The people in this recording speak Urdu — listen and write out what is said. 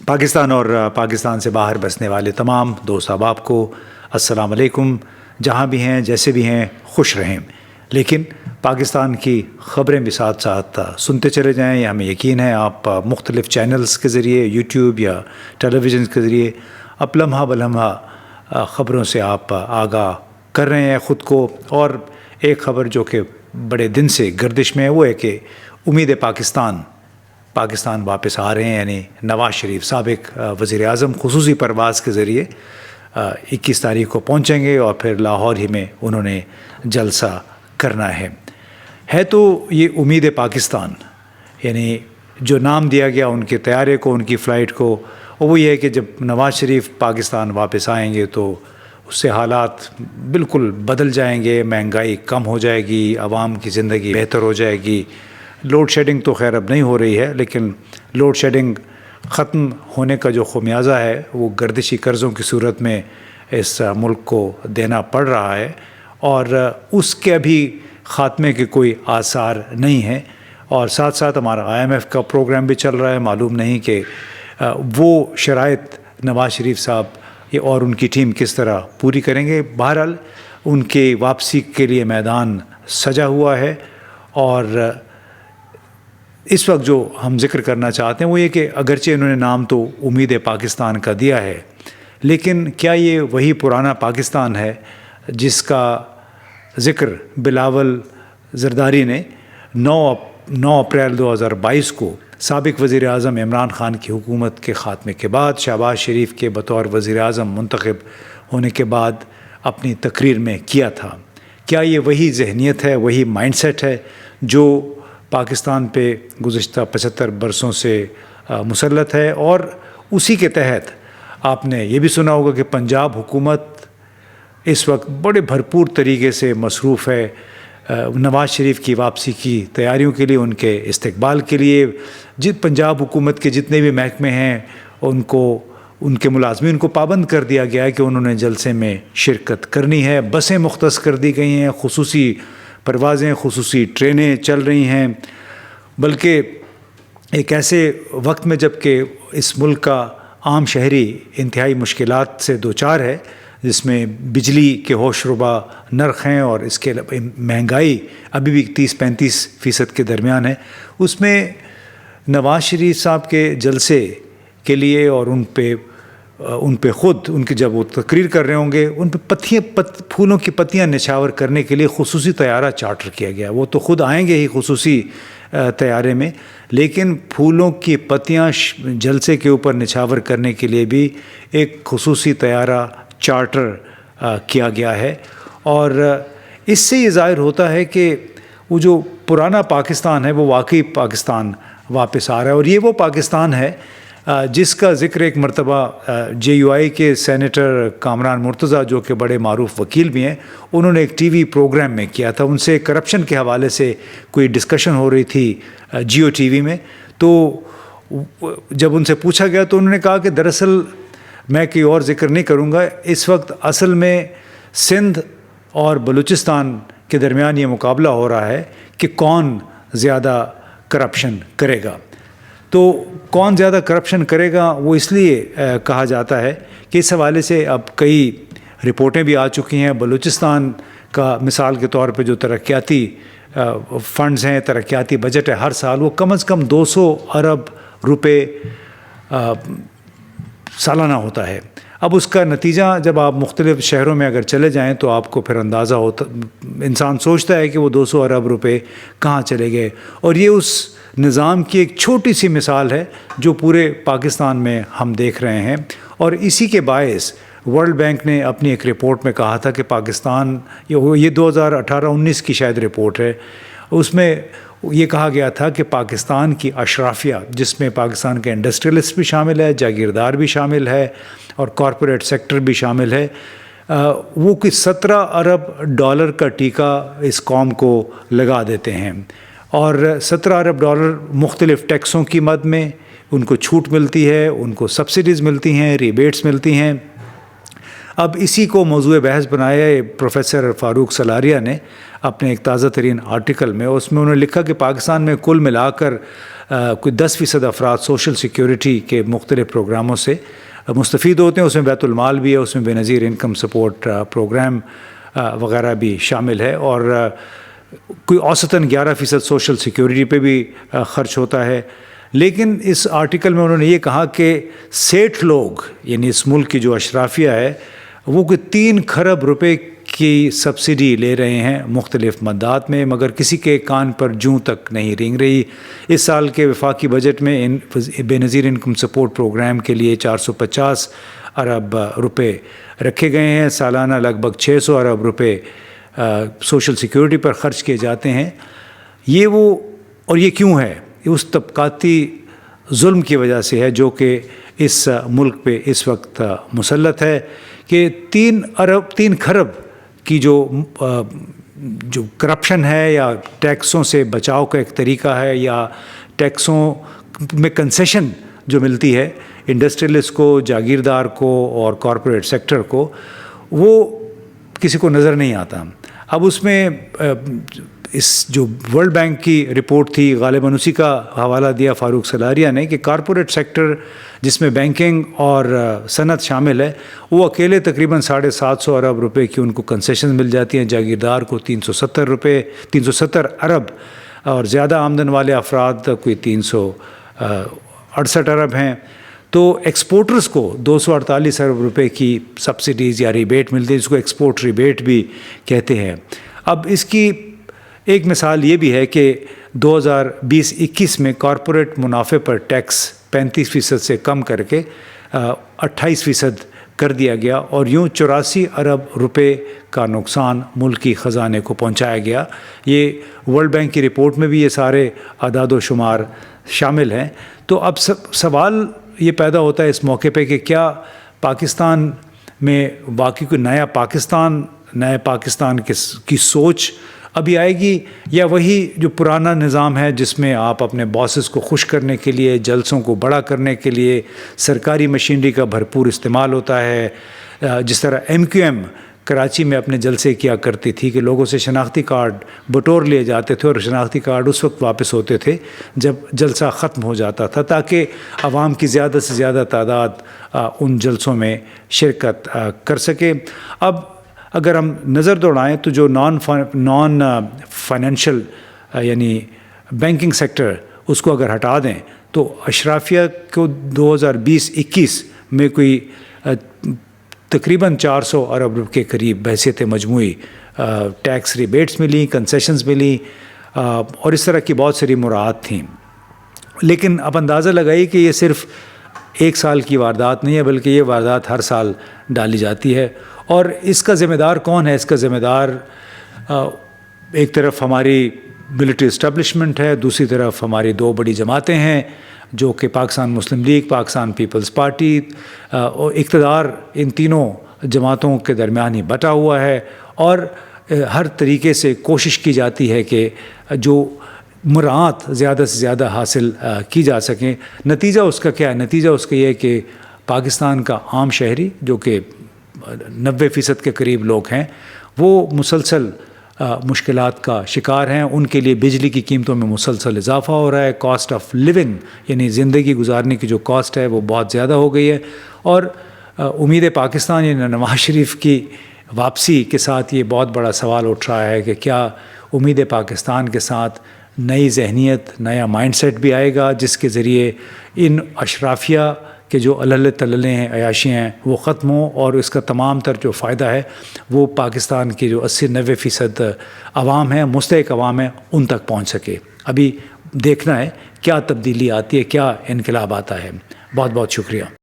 پاکستان اور پاکستان سے باہر بسنے والے تمام دوست احباب کو السلام علیکم. جہاں بھی ہیں جیسے بھی ہیں خوش رہیں، لیکن پاکستان کی خبریں بھی ساتھ ساتھ سنتے چلے جائیں. ہمیں یقین ہے آپ مختلف چینلز کے ذریعے، یوٹیوب یا ٹیلی ویژن کے ذریعے اب لمحہ بلمحہ خبروں سے آپ آگاہ کر رہے ہیں خود کو. اور ایک خبر جو کہ بڑے دن سے گردش میں ہے وہ ہے کہ امید پاکستان واپس آ رہے ہیں. یعنی نواز شریف سابق وزیر اعظم خصوصی پرواز کے ذریعے 21 تاریخ کو پہنچیں گے اور پھر لاہور ہی میں انہوں نے جلسہ کرنا ہے تو یہ امید پاکستان، یعنی جو نام دیا گیا ان کے طیارے کو، ان کی فلائٹ کو، وہ یہ ہے کہ جب نواز شریف پاکستان واپس آئیں گے تو اس سے حالات بالکل بدل جائیں گے. مہنگائی کم ہو جائے گی، عوام کی زندگی بہتر ہو جائے گی. لوڈ شیڈنگ تو خیر اب نہیں ہو رہی ہے، لیکن لوڈ شیڈنگ ختم ہونے کا جو خمیازہ ہے وہ گردشی قرضوں کی صورت میں اس ملک کو دینا پڑ رہا ہے، اور اس کے ابھی خاتمے کے کوئی آثار نہیں ہیں. اور ساتھ ساتھ ہمارا IMF کا پروگرام بھی چل رہا ہے. معلوم نہیں کہ وہ شرائط نواز شریف صاحب اور ان کی ٹیم کس طرح پوری کریں گے. بہرحال ان کی واپسی کے لیے میدان سجا ہوا ہے. اور اس وقت جو ہم ذکر کرنا چاہتے ہیں وہ یہ کہ اگرچہ انہوں نے نام تو امید پاکستان کا دیا ہے، لیکن کیا یہ وہی پرانا پاکستان ہے جس کا ذکر بلاول زرداری نے 9 اپریل 2022 کو سابق وزیر اعظم عمران خان کی حکومت کے خاتمے کے بعد شہباز شریف کے بطور وزیر اعظم منتخب ہونے کے بعد اپنی تقریر میں کیا تھا؟ کیا یہ وہی ذہنیت ہے، وہی مائنڈ سیٹ ہے جو پاکستان پہ گزشتہ 75 برسوں سے مسلط ہے؟ اور اسی کے تحت آپ نے یہ بھی سنا ہوگا کہ پنجاب حکومت اس وقت بڑے بھرپور طریقے سے مصروف ہے نواز شریف کی واپسی کی تیاریوں کے لیے، ان کے استقبال کے لیے. پنجاب حکومت کے جتنے بھی محکمے ہیں ان کے ملازمین کو پابند کر دیا گیا ہے کہ انہوں نے جلسے میں شرکت کرنی ہے. بسیں مختص کر دی گئی ہیں، خصوصی پروازیں، خصوصی ٹرینیں چل رہی ہیں. بلکہ ایک ایسے وقت میں جب کہ اس ملک کا عام شہری انتہائی مشکلات سے دوچار ہے، جس میں بجلی کے ہوش ربا نرخ ہیں اور اس کے مہنگائی ابھی بھی 30-35% کے درمیان ہے، اس میں نواز شریف صاحب کے جلسے کے لیے اور ان پہ خود ان کی جب وہ تقریر کر رہے ہوں گے ان پہ پھولوں کی پتیاں نچھاور کرنے کے لیے خصوصی طیارہ چارٹر کیا گیا. وہ تو خود آئیں گے ہی خصوصی طیارے میں، لیکن پھولوں کی پتیاں جلسے کے اوپر نچھاور کرنے کے لیے بھی ایک خصوصی طیارہ چارٹر کیا گیا ہے. اور اس سے یہ ظاہر ہوتا ہے کہ وہ جو پرانا پاکستان ہے وہ واقعی پاکستان واپس آ رہا ہے. اور یہ وہ پاکستان ہے جس کا ذکر ایک مرتبہ JUI کے سینیٹر کامران مرتضیٰ، جو کہ بڑے معروف وکیل بھی ہیں، انہوں نے ایک ٹی وی پروگرام میں کیا تھا. ان سے کرپشن کے حوالے سے کوئی ڈسکشن ہو رہی تھی جیو TV میں. تو جب ان سے پوچھا گیا تو انہوں نے کہا کہ دراصل میں کوئی اور ذکر نہیں کروں گا، اس وقت اصل میں سندھ اور بلوچستان کے درمیان یہ مقابلہ ہو رہا ہے کہ کون زیادہ کرپشن کرے گا. تو کون زیادہ کرپشن کرے گا وہ اس لیے کہا جاتا ہے کہ اس حوالے سے اب کئی رپورٹیں بھی آ چکی ہیں. بلوچستان کا مثال کے طور پہ جو ترقیاتی فنڈز ہیں، ترقیاتی بجٹ ہے ہر سال، وہ کم از کم 200 ارب روپے سالانہ ہوتا ہے. اب اس کا نتیجہ جب آپ مختلف شہروں میں اگر چلے جائیں تو آپ کو پھر اندازہ ہوتا، انسان سوچتا ہے کہ وہ 200 ارب روپے کہاں چلے گئے. اور یہ اس نظام کی ایک چھوٹی سی مثال ہے جو پورے پاکستان میں ہم دیکھ رہے ہیں. اور اسی کے باعث ورلڈ بینک نے اپنی ایک رپورٹ میں کہا تھا کہ پاکستان، یہ 2018-19 کی شاید رپورٹ ہے، اس میں یہ کہا گیا تھا کہ پاکستان کی اشرافیہ، جس میں پاکستان کے انڈسٹریلسٹ بھی شامل ہے، جاگیردار بھی شامل ہے اور کارپوریٹ سیکٹر بھی شامل ہے، وہ کوئی $17 ارب کا ٹیکہ اس قوم کو لگا دیتے ہیں. اور $17 ارب مختلف ٹیکسوں کی مد میں ان کو چھوٹ ملتی ہے، ان کو سبسڈیز ملتی ہیں، ریبیٹس ملتی ہیں. اب اسی کو موضوع بحث بنایا ہے پروفیسر فاروق سلاریہ نے اپنے ایک تازہ ترین آرٹیکل میں. اس میں انہوں نے لکھا کہ پاکستان میں کل ملا کر کوئی 10% افراد سوشل سیکیورٹی کے مختلف پروگراموں سے مستفید ہوتے ہیں. اس میں بیت المال بھی ہے, اس میں بے نظیر انکم سپورٹ پروگرام وغیرہ بھی شامل ہے, اور کوئی اوسطاً 11% سوشل سیکیورٹی پہ بھی خرچ ہوتا ہے. لیکن اس آرٹیکل میں انہوں نے یہ کہا کہ سیٹھ لوگ, یعنی اس ملک کی جو اشرافیہ ہے, وہ کوئی 3 کھرب روپے کی سبسڈی لے رہے ہیں مختلف مدات میں, مگر کسی کے کان پر جوں تک نہیں رینگ رہی. اس سال کے وفاقی بجٹ میں بے نظیر انکم سپورٹ پروگرام کے لیے 450 ارب روپے رکھے گئے ہیں. سالانہ لگ بھگ 600 ارب روپے سوشل سیکیورٹی پر خرچ کیے جاتے ہیں. اور یہ کیوں ہے؟ یہ اس طبقاتی ظلم کی وجہ سے ہے جو کہ اس ملک پہ اس وقت مسلط ہے, کہ 3 کھرب کی جو کرپشن ہے, یا ٹیکسوں سے بچاؤ کا ایک طریقہ ہے, یا ٹیکسوں میں کنسیشن جو ملتی ہے انڈسٹریلسٹ کو, جاگیردار کو اور کارپوریٹ سیکٹر کو, وہ کسی کو نظر نہیں آتا. اب اس میں اس جو ورلڈ بینک کی رپورٹ تھی, غالباً اسی کا حوالہ دیا فاروق سلاریہ نے, کہ کارپوریٹ سیکٹر جس میں بینکنگ اور صنعت شامل ہے, وہ اکیلے تقریباً 750 ارب روپے کی ان کو کنسیشن مل جاتی ہیں. جاگیردار کو 370 ارب, اور زیادہ آمدن والے افراد کوئی 368 ارب ہیں. تو ایکسپورٹرز کو 248 ارب روپے کی سبسڈیز یا ریبیٹ ملتی ہے, جس کو ایکسپورٹ ریبیٹ بھی کہتے ہیں. اب اس کی ایک مثال یہ بھی ہے کہ 2020-21 میں کارپوریٹ منافع پر ٹیکس 35% سے کم کر کے 28% کر دیا گیا, اور یوں 84 ارب روپے کا نقصان ملکی خزانے کو پہنچایا گیا. یہ ورلڈ بینک کی رپورٹ میں بھی یہ سارے اعداد و شمار شامل ہیں. تو اب سوال یہ پیدا ہوتا ہے اس موقع پہ کہ کیا پاکستان میں باقی کوئی نیا پاکستان کی سوچ ابھی آئے گی, یا وہی جو پرانا نظام ہے جس میں آپ اپنے باسز کو خوش کرنے کے لیے, جلسوں کو بڑا کرنے کے لیے سرکاری مشینری کا بھرپور استعمال ہوتا ہے. جس طرح MQM کراچی میں اپنے جلسے کیا کرتی تھی کہ لوگوں سے شناختی کارڈ بٹور لیے جاتے تھے, اور شناختی کارڈ اس وقت واپس ہوتے تھے جب جلسہ ختم ہو جاتا تھا, تاکہ عوام کی زیادہ سے زیادہ تعداد ان جلسوں میں شرکت کر سکے. اب اگر ہم نظر دوڑائیں تو جو نان فائنینشیل یعنی بینکنگ سیکٹر, اس کو اگر ہٹا دیں تو اشرافیہ کو 2020-21 میں کوئی تقریباً 400 ارب روپے کے قریب بحیثیت مجموعی ٹیکس ریبیٹس ملیں, کنسیشنز ملیں, اور اس طرح کی بہت ساری مراعات تھیں. لیکن اب اندازہ لگائیے کہ یہ صرف ایک سال کی واردات نہیں ہے, بلکہ یہ واردات ہر سال ڈالی جاتی ہے. اور اس کا ذمہ دار کون ہے؟ اس کا ذمہ دار ایک طرف ہماری ملٹری اسٹیبلشمنٹ ہے, دوسری طرف ہماری 2 بڑی جماعتیں ہیں جو کہ پاکستان مسلم لیگ, پاکستان پیپلز پارٹی. اور اقتدار ان تینوں جماعتوں کے درمیان ہی بٹا ہوا ہے, اور ہر طریقے سے کوشش کی جاتی ہے کہ جو مراعات زیادہ سے زیادہ حاصل کی جا سکیں. نتیجہ اس کا کیا ہے؟ نتیجہ اس کا یہ ہے کہ پاکستان کا عام شہری, جو کہ 90% کے قریب لوگ ہیں, وہ مسلسل مشکلات کا شکار ہیں. ان کے لیے بجلی کی قیمتوں میں مسلسل اضافہ ہو رہا ہے, کاسٹ آف لیونگ یعنی زندگی گزارنے کی جو کاسٹ ہے وہ بہت زیادہ ہو گئی ہے. اور امید پاکستان یعنی نواز شریف کی واپسی کے ساتھ یہ بہت بڑا سوال اٹھ رہا ہے کہ کیا امید پاکستان کے ساتھ نئی ذہنیت, نیا مائنڈ سیٹ بھی آئے گا, جس کے ذریعے ان اشرافیہ کہ جو اللہ تللے ہیں, عیاشی ہیں, وہ ختم ہوں, اور اس کا تمام تر جو فائدہ ہے وہ پاکستان کے جو 80-90% عوام ہیں, مستحق عوام ہیں, ان تک پہنچ سکے. ابھی دیکھنا ہے کیا تبدیلی آتی ہے, کیا انقلاب آتا ہے. بہت بہت شکریہ.